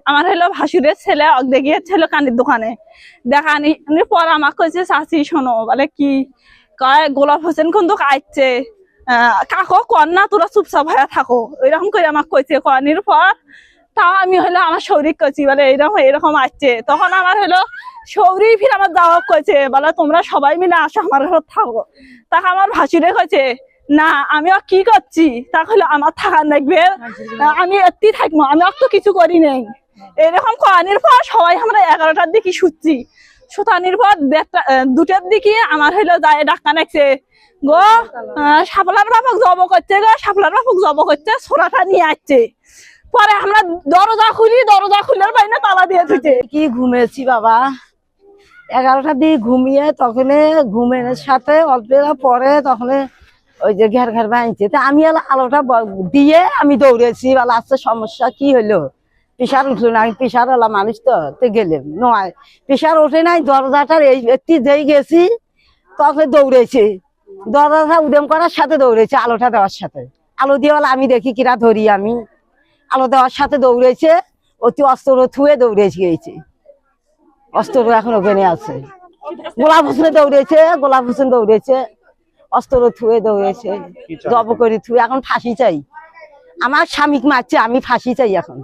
আমার হলো ভাসুরের ছেলে অর্ধেক ছিল কানির দোকানে দেখানি পর আমাকে কইছে চাচি শোনো বলে কি কয় গোলাপ হোসেন কিন্তু আইছে কাকো কর না তোরা চুপচাপ হয়ে থাকো এরকম করে আমাকে কইছে কনির পর তাও আমি হলো আমার শৌরিক কইছি বলে এরকম আসছে তখন আমার হলো শৌরি ফির আমার যাওয়া কইছে বলে তোমরা সবাই মিলে আসো আমার ঘর থাকো তাকে আমার ভাসুরে কইছে না আমি কি করছি তা হলো আমার থাকার লাগবে আমি এত্তি থাকবো আমি তো কিছু করি নাই এরকম করানির পর সবাই আমরা 11টার দিকে শুচ্ছি সুতানির পর 2টার দিকে আমার হলো যায় ডাক্কা নাকছে গো সাপলার বাপক জব করছে গো সাপলার বাপক জব করছে ছোড়াটা নিয়ে আসছে পরে আমরা দরজা খুলে বাইরে তালা দিয়ে দিতে কি ঘুমিয়েছি বাবা 11টার দিকে ঘুমিয়ে তখন ঘুমের সাথে অল্প পরে তখন ওই যে ঘের ঘের ভাঙছে তা আমি আলোটা দিয়ে আমি দৌড়েছি বলে আচ্ছা সমস্যা কি হলো প্রেশার উঠলো না আমি প্রেশার ওলা মানুষ তো গেলাম নয় প্রেশার ওঠে নাই দরজাটার এই একটি যেই গেছি তখন দৌড়েছি দরজা উদ্যম করার সাথে দৌড়েছে আলোটা দেওয়ার সাথে আলো দিয়ে বলে আমি দেখি কিরা ধরি আমি আলো দেওয়ার সাথে দৌড়েছে অতি অস্ত্র থুয়ে দৌড়েছে গিয়েছে অস্ত্র এখন ওখানে আছে গোলাপ হোসেন দৌড়েছে অস্ত্র থুয়ে দৌড়েছে জব করে থুয়ে এখন ফাঁসি চাই আমার স্বামীকে মারছে আমি ফাঁসি চাই এখন